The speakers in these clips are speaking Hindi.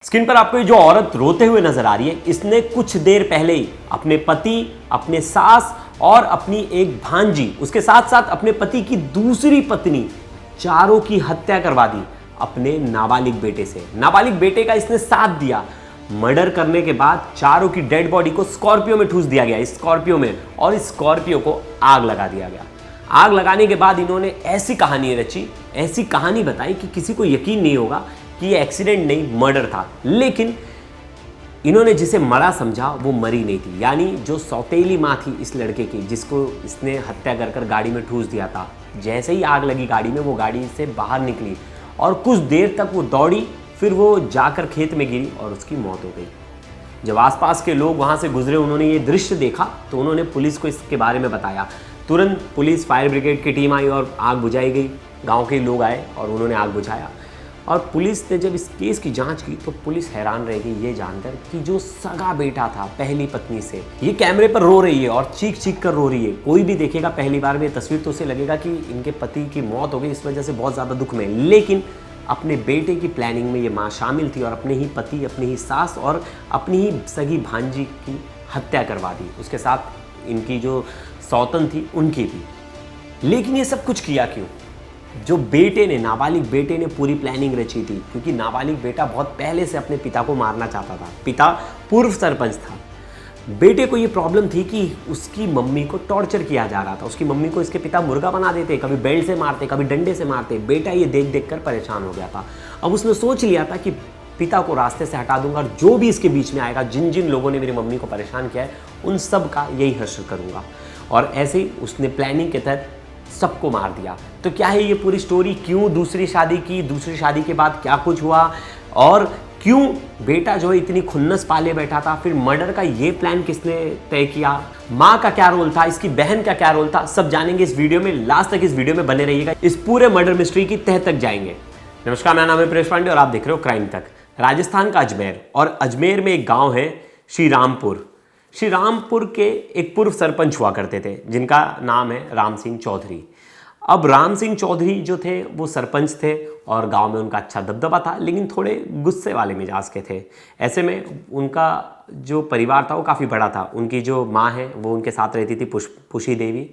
स्क्रीन पर आपको ये जो औरत रोते हुए नजर आ रही है, इसने कुछ देर पहले ही अपने पति, अपने सास और अपनी एक भांजी, उसके साथ साथ अपने पति की दूसरी पत्नी, चारों की हत्या करवा दी अपने नाबालिग बेटे से। नाबालिग बेटे का इसने साथ दिया। मर्डर करने के बाद चारों की डेड बॉडी को स्कॉर्पियो में ठूस दिया गया, स्कॉर्पियो में, और इस स्कॉर्पियो को आग लगा दिया गया। आग लगाने के बाद इन्होंने ऐसी कहानी रची, ऐसी कहानी बताई कि किसी को यकीन नहीं होगा कि ये एक्सीडेंट नहीं, मर्डर था। लेकिन इन्होंने जिसे मरा समझा वो मरी नहीं थी। यानी जो सौतेली माँ थी इस लड़के की, जिसको इसने हत्या कर कर गाड़ी में ठूस दिया था, जैसे ही आग लगी गाड़ी में, वो गाड़ी से बाहर निकली और कुछ देर तक वो दौड़ी, फिर वो जाकर खेत में गिरी और उसकी मौत हो गई। जब आसपास के लोग वहाँ से गुजरे, उन्होंने ये दृश्य देखा तो उन्होंने पुलिस को इसके बारे में बताया। तुरंत पुलिस, फायर ब्रिगेड की टीम आई और आग बुझाई गई। गाँव के लोग आए और उन्होंने आग बुझाया। और पुलिस ने जब इस केस की जांच की तो पुलिस हैरान रह गई ये जानकर कि जो सगा बेटा था पहली पत्नी से, ये कैमरे पर रो रही है और चीख चीख कर रो रही है। कोई भी देखेगा पहली बार में ये तस्वीर तो उसे लगेगा कि इनके पति की मौत हो गई, इस वजह से बहुत ज़्यादा दुख में। लेकिन अपने बेटे की प्लानिंग में ये माँ शामिल थी और अपने ही पति, अपनी ही सास और अपनी ही सगी भांजी की हत्या करवा दी। उसके साथ इनकी जो सौतन थी उनकी भी। लेकिन ये सब कुछ किया क्यों? जो बेटे ने, नाबालिग बेटे ने पूरी प्लानिंग रची थी, क्योंकि नाबालिग बेटा बहुत पहले से अपने पिता को मारना चाहता था। पिता पूर्व सरपंच था। बेटे को ये प्रॉब्लम थी कि उसकी मम्मी को टॉर्चर किया जा रहा था। उसकी मम्मी को इसके पिता मुर्गा बना देते, कभी बेल्ट से मारते, कभी डंडे से मारते। बेटा ये देख देख कर परेशान हो गया था। अब उसने सोच लिया था कि पिता को रास्ते से हटा दूंगा और जो भी इसके बीच में आएगा, जिन जिन लोगों ने मेरी मम्मी को परेशान किया है, उन सब का यही हश्र करूंगा। और ऐसे ही उसने प्लानिंग के तहत सबको मार दिया। तो क्या है ये पूरी स्टोरी? क्यों दूसरी शादी की, दूसरी शादी के बाद क्या कुछ हुआ, और क्यों बेटा जो है इतनी खुन्नस पाले बैठा था? फिर मर्डर का ये प्लान किसने तय किया? माँ का क्या रोल था? इसकी बहन का क्या रोल था? सब जानेंगे इस वीडियो में। लास्ट तक इस वीडियो में बने रहिएगा, इस पूरे मर्डर मिस्ट्री की तह तक जाएंगे। नमस्कार, मेरा नाम है प्रेश पांडे और आप देख रहे हो क्राइम तक। राजस्थान का अजमेर, और अजमेर में एक गाँव है श्री रामपुर। श्री रामपुर के एक पूर्व सरपंच हुआ करते थे जिनका नाम है राम सिंह चौधरी। अब राम सिंह चौधरी जो थे वो सरपंच थे और गांव में उनका अच्छा दबदबा था, लेकिन थोड़े गुस्से वाले मिजाज के थे। ऐसे में उनका जो परिवार था वो काफ़ी बड़ा था। उनकी जो माँ है वो उनके साथ रहती थी, पुशी देवी,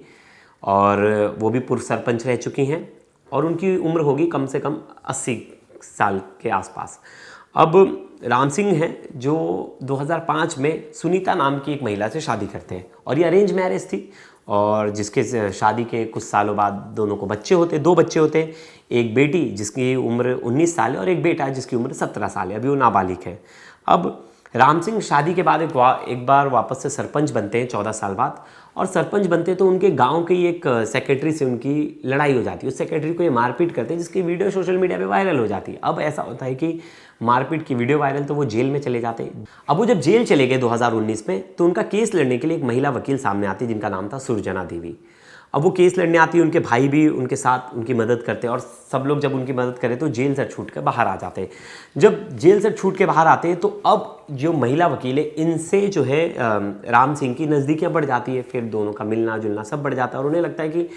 और वो भी पूर्व सरपंच रह चुकी हैं और उनकी उम्र होगी कम से कम 80 साल के आसपास। अब राम सिंह हैं जो 2005 में सुनीता नाम की एक महिला से शादी करते हैं, और ये अरेंज मैरिज थी, और जिसके शादी के कुछ सालों बाद दोनों को बच्चे होते, 2 बच्चे होते। एक बेटी जिसकी उम्र 19 साल है और एक बेटा जिसकी उम्र 17 साल है, अभी वो नाबालिग है। अब राम सिंह शादी के बाद एक बार वापस से सरपंच बनते हैं 14 साल बाद, और सरपंच बनते तो उनके गांव के ही एक सेक्रेटरी से उनकी लड़ाई हो जाती है। उस सेक्रेटरी को ये मारपीट करते हैं, जिसकी वीडियो सोशल मीडिया पे वायरल हो जाती है। अब ऐसा होता है कि मारपीट की वीडियो वायरल तो वो जेल में चले जाते हैं। अब वो जब जेल चले गए 2019 में, तो उनका केस लड़ने के लिए एक महिला वकील सामने आती है जिनका नाम था सुरजना देवी। अब वो केस लड़ने आती है, उनके भाई भी उनके साथ उनकी मदद करते हैं, और सब लोग जब उनकी मदद करें तो जेल से छूट कर बाहर आ जाते हैं। जब जेल से छूट के बाहर आते हैं तो अब जो महिला वकील है, इनसे जो है राम सिंह की नज़दीकियाँ बढ़ जाती है। फिर दोनों का मिलना जुलना सब बढ़ जाता है और उन्हें लगता है कि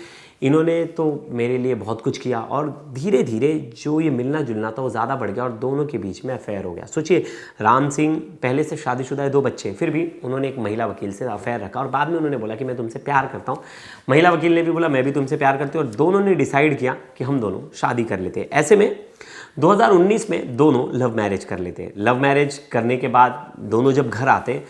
इन्होंने तो मेरे लिए बहुत कुछ किया, और धीरे धीरे जो ये मिलना जुलना था वो ज़्यादा बढ़ गया और दोनों के बीच में अफेयर हो गया। सोचिए, राम सिंह पहले से शादीशुदा है, 2 बच्चे, फिर भी उन्होंने एक महिला वकील से अफेयर रखा और बाद में उन्होंने बोला कि मैं तुमसे प्यार करता हूँ। महिला वकील ने भी बोला मैं भी तुमसे प्यार करती हूँ, और दोनों ने डिसाइड किया कि हम दोनों शादी कर लेते हैं। ऐसे में 2019 में दोनों लव मैरिज कर लेते हैं। लव मैरिज करने के बाद दोनों जब घर आते,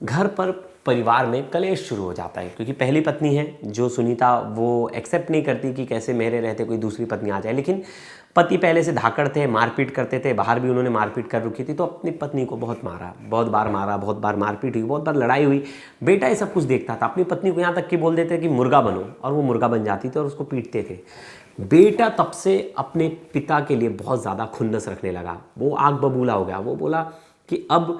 घर पर परिवार में कलेश शुरू हो जाता है, क्योंकि पहली पत्नी है जो सुनीता, वो एक्सेप्ट नहीं करती कि कैसे मेरे रहते कोई दूसरी पत्नी आ जाए। लेकिन पति पहले से धाकड़ थे, मारपीट करते थे, बाहर भी उन्होंने मारपीट कर रखी थी, तो अपनी पत्नी को बहुत मारा, बहुत बार मारा, बहुत बार मारपीट हुई, बहुत बार लड़ाई हुई। बेटा ये सब कुछ देखता था। अपनी पत्नी को यहाँ तक कि बोल देते कि मुर्गा बनो, और वो मुर्गा बन जाती थी और उसको पीटते थे। बेटा तब से अपने पिता के लिए बहुत ज़्यादा खुन्नस रखने लगा। वो आग बबूला हो गया। वो बोला कि अब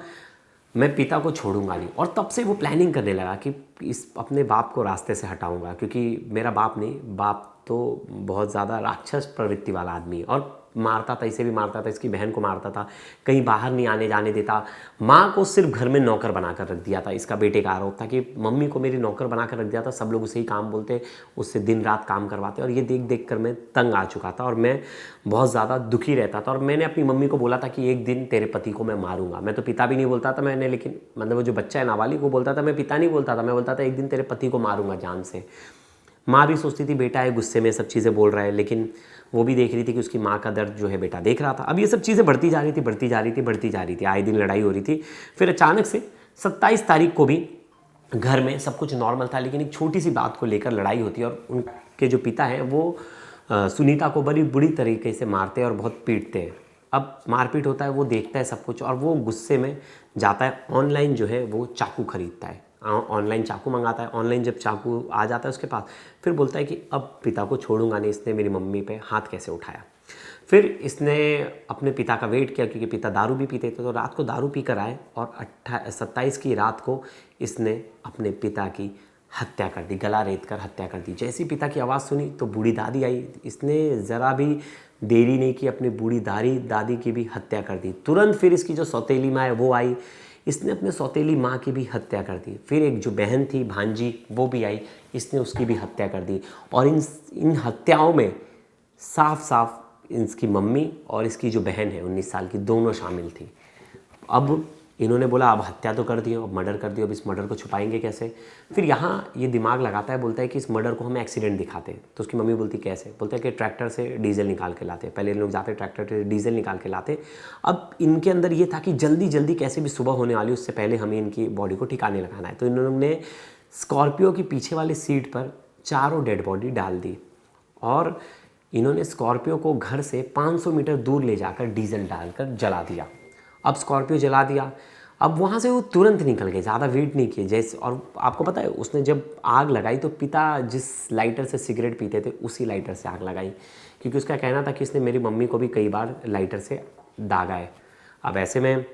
मैं पिता को छोड़ूंगा नहीं, और तब से वो प्लानिंग करने लगा कि इस अपने बाप को रास्ते से हटाऊंगा, क्योंकि मेरा बाप नहीं, बाप तो बहुत ज़्यादा राक्षस प्रवृत्ति वाला आदमी है। और मारता था, इसे भी मारता था, इसकी बहन को मारता था, कहीं बाहर नहीं आने जाने देता। माँ को सिर्फ घर में नौकर बनाकर रख दिया था। इसका बेटे का आरोप था कि मम्मी को मेरी नौकर बनाकर रख दिया था, सब लोग उसे ही काम बोलते, उससे दिन रात काम करवाते। और ये देख देख कर मैं तंग आ चुका था और मैं बहुत ज़्यादा दुखी रहता था। और मैंने अपनी मम्मी को बोला था कि एक दिन तेरे पति को मैं मारूंगा। मैं तो पिता भी नहीं बोलता था मैंने, लेकिन मतलब वो जो बच्चा है नाबालिग वो बोलता था, मैं पिता नहीं बोलता था, मैं बोलता था एक दिन तेरे पति को मारूंगा जान से। माँ भी सोचती थी बेटा है गुस्से में सब चीज़ें बोल रहा है, लेकिन वो भी देख रही थी कि उसकी माँ का दर्द जो है बेटा देख रहा था। अब ये सब चीज़ें बढ़ती जा रही थी, बढ़ती जा रही थी, बढ़ती जा रही थी, आए दिन लड़ाई हो रही थी। फिर अचानक से 27 तारीख को भी घर में सब कुछ नॉर्मल था, लेकिन एक छोटी सी बात को लेकर लड़ाई होती है और उनके जो पिता हैं वो सुनीता को बड़ी बुरी तरीके से मारते हैं और बहुत पीटते हैं। अब मारपीट होता है, वो देखता है सब कुछ और वो गुस्से में जाता है ऑनलाइन जो है वो चाकू खरीदता है, ऑनलाइन चाकू मंगाता है। ऑनलाइन जब चाकू आ जाता है उसके पास, फिर बोलता है कि अब पिता को छोड़ूंगा नहीं, इसने मेरी मम्मी पे हाथ कैसे उठाया। फिर इसने अपने पिता का वेट किया क्योंकि पिता दारू भी पीते थे, तो रात को दारू पी कर आए और 27 की रात को इसने अपने पिता की हत्या कर दी, गला रेत कर हत्या कर दी। जैसी पिता की आवाज़ सुनी तो बूढ़ी दादी आई, इसने ज़रा भी देरी नहीं की, अपनी बूढ़ी दादी की भी हत्या कर दी। तुरंत फिर इसकी जो सौतेली माँ है वो आई, इसने अपने सौतेली माँ की भी हत्या कर दी। फिर एक जो बहन थी भांजी वो भी आई, इसने उसकी भी हत्या कर दी। और इन हत्याओं में साफ साफ इसकी मम्मी और इसकी जो बहन है 19 साल की, दोनों शामिल थी। अब इन्होंने बोला अब हत्या तो कर दी, अब मर्डर कर दिया, अब इस मर्डर को छुपाएंगे कैसे। फिर यहाँ ये दिमाग लगाता है, बोलता है कि इस मर्डर को हम एक्सीडेंट दिखाते हैं। तो उसकी मम्मी बोलती कैसे, बोलता है कि ट्रैक्टर से डीजल निकाल के लाते। पहले इन लोग जाते ट्रैक्टर से डीजल निकाल के लाते। अब इनके अंदर ये था कि जल्दी जल्दी कैसे भी सुबह होने वाली उससे पहले हमें इनकी बॉडी को ठिकाने लगाना है। तो इन्होंने स्कॉर्पियो की पीछे वाली सीट पर चारों डेड बॉडी डाल दी और इन्होंने स्कॉर्पियो को घर से 500 मीटर दूर ले जाकर डीजल डालकर जला दिया। अब स्कॉर्पियो जला दिया, अब वहाँ से वो तुरंत निकल गए, ज़्यादा वेट नहीं किए जैसे। और आपको पता है उसने जब आग लगाई तो पिता जिस लाइटर से सिगरेट पीते थे उसी लाइटर से आग लगाई, क्योंकि उसका कहना था कि इसने मेरी मम्मी को भी कई बार लाइटर से दागा है। अब ऐसे में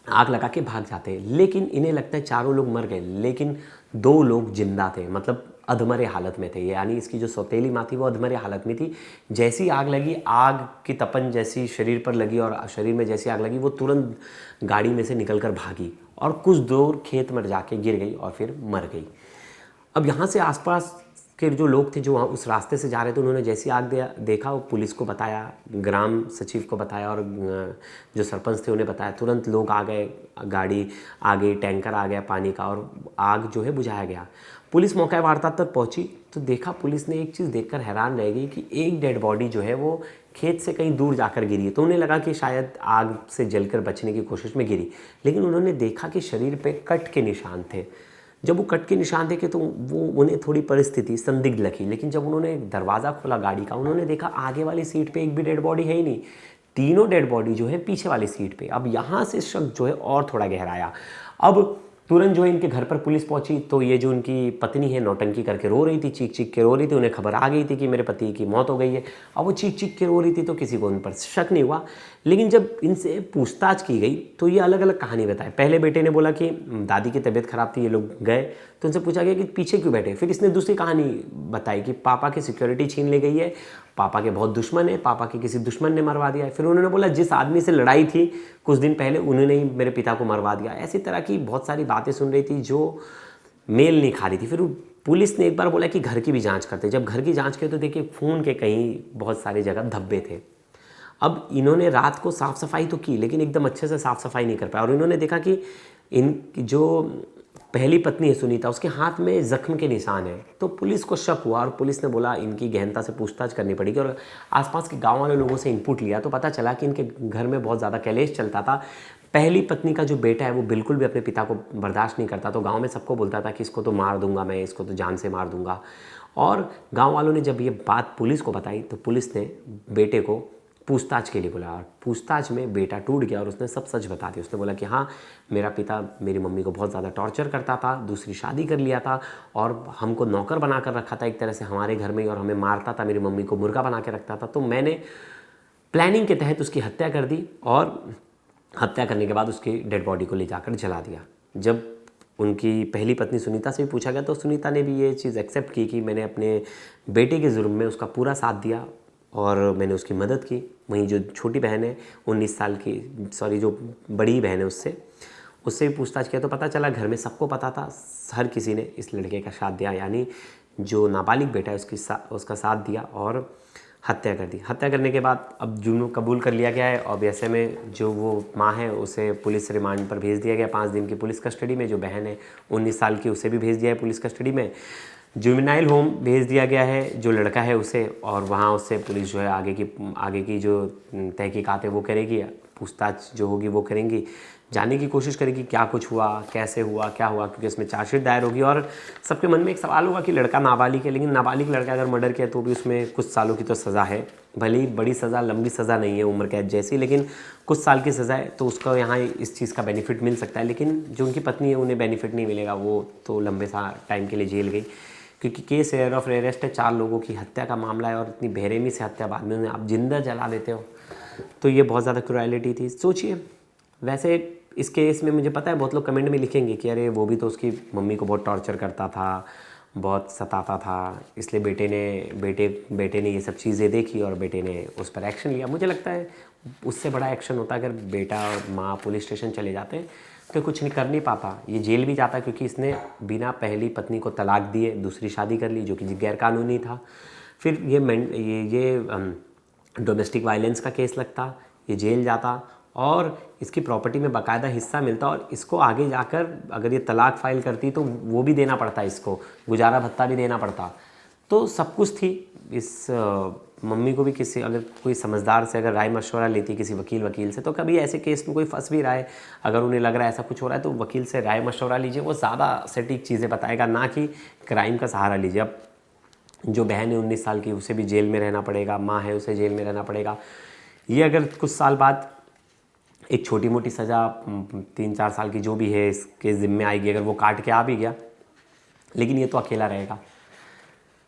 आग लगा के भाग जाते हैं, लेकिन इन्हें लगता है चारों लोग मर गए, लेकिन 2 लोग जिंदा थे, मतलब अधमरे हालत में थे। यानी इसकी जो सौतेली माँ थी वो अधमरे हालत में थी। जैसी आग लगी, आग की तपन जैसी शरीर पर लगी और शरीर में जैसी आग लगी, वो तुरंत गाड़ी में से निकलकर भागी और कुछ दूर खेत में जाके गिर गई और फिर मर गई। अब यहाँ से आसपास के जो लोग थे जो वहाँ उस रास्ते से जा रहे थे, उन्होंने जैसी आग देखा वो पुलिस को बताया, ग्राम सचिव को बताया और जो सरपंच थे उन्हें बताया। तुरंत लोग आ गए, गाड़ी आ गई, टैंकर आ गया पानी का और आग जो है बुझाया गया। पुलिस मौका वारदात तक पहुंची तो देखा, पुलिस ने एक चीज़ देखकर हैरान रह गई कि एक डेड बॉडी जो है वो खेत से कहीं दूर जाकर गिरी है। तो उन्हें लगा कि शायद आग से जलकर बचने की कोशिश में गिरी, लेकिन उन्होंने देखा कि शरीर पे कट के निशान थे। जब वो कट के निशान देखे तो वो उन्हें थोड़ी परिस्थिति संदिग्ध लगी, लेकिन जब उन्होंने दरवाज़ा खोला गाड़ी का, उन्होंने देखा आगे वाली सीट पे एक भी डेड बॉडी है ही नहीं, तीनों डेड बॉडी जो है पीछे वाली सीट पे। अब यहाँ से शक जो है और थोड़ा गहराया। अब तुरंत जो है इनके घर पर पुलिस पहुंची तो ये जो उनकी पत्नी है नौटंकी करके रो रही थी, चीख चीख के रो रही थी। उन्हें खबर आ गई थी कि मेरे पति की मौत हो गई है। अब वो चीख चीख के रो रही थी तो किसी को उन पर शक नहीं हुआ, लेकिन जब इनसे पूछताछ की गई तो ये अलग अलग कहानी बताए। पहले बेटे ने बोला कि दादी की तबीयत खराब थी, ये लोग गए, तो उनसे पूछा गया कि पीछे क्यों बैठे। फिर इसने दूसरी कहानी बताई कि पापा की सिक्योरिटी छीन ली गई है, पापा के बहुत दुश्मन है, पापा के किसी दुश्मन ने मरवा दिया है। फिर उन्होंने बोला जिस आदमी से लड़ाई थी कुछ दिन पहले उन्होंने ही मेरे पिता को मरवा दिया। ऐसी तरह की बहुत सारी बातें सुन रही थी जो मेल नहीं खा रही थी। फिर पुलिस ने एक बार बोला कि घर की भी जांच करते। जब घर की जांच की तो देखिए खून के कहीं बहुत सारी जगह धब्बे थे। अब इन्होंने रात को साफ़ सफाई तो की, लेकिन एकदम अच्छे से साफ़ सफाई नहीं कर पाया और इन्होंने देखा कि इन जो पहली पत्नी है सुनीता, उसके हाथ में जख्म के निशान है। तो पुलिस को शक हुआ और पुलिस ने बोला इनकी गहनता से पूछताछ करनी पड़ेगी और आसपास के गांव वाले लोगों से इनपुट लिया तो पता चला कि इनके घर में बहुत ज़्यादा कलेश चलता था। पहली पत्नी का जो बेटा है वो बिल्कुल भी अपने पिता को बर्दाश्त नहीं करता, तो गाँव में सबको बोलता था कि इसको तो मार दूंगा मैं, इसको तो जान से मार दूंगा। और गाँव वालों ने जब ये बात पुलिस को बताई तो पुलिस ने बेटे को पूछताछ के लिए बोला और पूछताछ में बेटा टूट गया और उसने सब सच बता दिया। उसने बोला कि हाँ मेरा पिता मेरी मम्मी को बहुत ज़्यादा टॉर्चर करता था, दूसरी शादी कर लिया था और हमको नौकर बना कर रखा था एक तरह से हमारे घर में ही, और हमें मारता था, मेरी मम्मी को मुर्गा बना के रखता था। तो मैंने प्लानिंग के तहत उसकी हत्या कर दी और हत्या करने के बाद उसकी डेड बॉडी को ले जाकर जला दिया। जब उनकी पहली पत्नी सुनीता से भी पूछा गया तो सुनीता ने भी ये चीज़ एक्सेप्ट की कि मैंने अपने बेटे के जुर्म में उसका पूरा साथ दिया, और मैंने उसकी मदद की। वहीं जो छोटी बहन है 19 साल की, सॉरी जो बड़ी बहन है उससे भी पूछताछ किया तो पता चला घर में सबको पता था, हर किसी ने इस लड़के का साथ दिया, यानी जो नाबालिग बेटा है उसका साथ दिया और हत्या कर दी। हत्या करने के बाद अब जुर्म कबूल कर लिया गया है और ऐसे में जो वो माँ है उसे पुलिस रिमांड पर भेज दिया गया 5 दिन की पुलिस कस्टडी में। जो बहन है 19 साल की उसे भी भेज दिया है पुलिस कस्टडी में। जुवेनाइल होम भेज दिया गया है जो लड़का है उसे, और वहाँ उससे पुलिस जो है आगे की जो तहकीकात है वो करेगी, पूछताछ जो होगी वो करेंगी, जानने की कोशिश करेगी क्या कुछ हुआ, कैसे हुआ, क्या हुआ, क्योंकि इसमें चार्जशीट दायर होगी। और सबके मन में एक सवाल होगा कि लड़का नाबालिग है, लेकिन नाबालिग लड़का अगर मर्डर किया तो भी उसमें कुछ सालों की तो सज़ा है, भले ही बड़ी सज़ा, लंबी सज़ा नहीं है उम्र कैद जैसी, लेकिन कुछ साल की सज़ा है तो उसको यहाँ इस चीज़ का बेनिफिट मिल सकता है। लेकिन जो उनकी पत्नी है उन्हें बेनिफिट नहीं मिलेगा, वो तो लंबे सा टाइम के लिए जेल गई, क्योंकि केस एयर ऑफ अरेस्ट है, 4 लोगों की हत्या का मामला है और इतनी बेरहमी से हत्या, बाद में उन्हें आप जिंदा जला देते हो, तो ये बहुत ज़्यादा क्रूएलिटी थी। सोचिए, वैसे इस केस में मुझे पता है बहुत लोग कमेंट में लिखेंगे कि अरे वो भी तो उसकी मम्मी को बहुत टॉर्चर करता था, बहुत सताता था, इसलिए बेटे ने ये सब चीज़ें देखी और बेटे ने उस पर एक्शन लिया। मुझे लगता है उससे बड़ा एक्शन होता अगर बेटा और माँ पुलिस स्टेशन चले जाते तो कुछ नहीं कर नहीं पाता, ये जेल भी जाता, क्योंकि इसने बिना पहली पत्नी को तलाक दिए दूसरी शादी कर ली जो कि गैरकानूनी था। फिर ये डोमेस्टिक वायलेंस का केस लगता, ये जेल जाता और इसकी प्रॉपर्टी में बाकायदा हिस्सा मिलता, और इसको आगे जाकर अगर ये तलाक फाइल करती तो वो भी देना पड़ता, इसको गुजारा भत्ता भी देना पड़ता। तो सब कुछ थी। इस मम्मी को भी किसी, अगर कोई समझदार से अगर राय मशवरा लेती किसी वकील से, तो कभी ऐसे केस में कोई फंस भी रहा है, अगर उन्हें लग रहा है ऐसा कुछ हो रहा है, तो वकील से राय मशवरा लीजिए, वो ज़्यादा सटीक चीज़ें बताएगा, ना कि क्राइम का सहारा लीजिए। अब जो बहन है 19 साल की उसे भी जेल में रहना पड़ेगा, माँ है उसे जेल में रहना पड़ेगा। ये अगर कुछ साल बाद एक छोटी मोटी सज़ा 3-4 साल की जो भी है इसके ज़िम्मे आएगी, अगर वो काट के आ भी गया, लेकिन ये तो अकेला रहेगा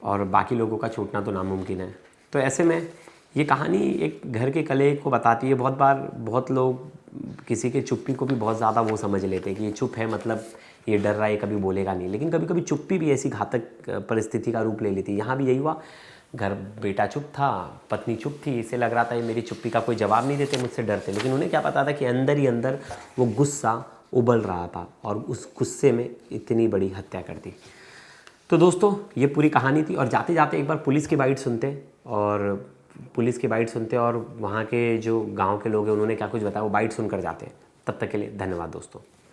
और बाकी लोगों का छूटना तो नामुमकिन है। तो ऐसे में ये कहानी एक घर के कलेह को बताती है। बहुत बार बहुत लोग किसी के चुप्पी को भी बहुत ज़्यादा वो समझ लेते हैं कि ये चुप है मतलब ये डर रहा है, कभी बोलेगा नहीं, लेकिन कभी कभी चुप्पी भी ऐसी घातक परिस्थिति का रूप ले लेती है। यहाँ भी यही हुआ, घर बेटा चुप था, पत्नी चुप थी, इसे लग रहा था ये मेरी चुप्पी का कोई जवाब नहीं देते, मुझसे डरते, लेकिन उन्हें क्या पता था कि अंदर ही अंदर वो गुस्सा उबल रहा था और उस गुस्से में इतनी बड़ी हत्या कर दी। तो दोस्तों ये पूरी कहानी थी, और जाते जाते एक बार पुलिस की बाइट सुनते और वहाँ के जो गांव के लोग हैं उन्होंने क्या कुछ बताया वो बाइट सुनकर जाते हैं। तब तक के लिए धन्यवाद दोस्तों।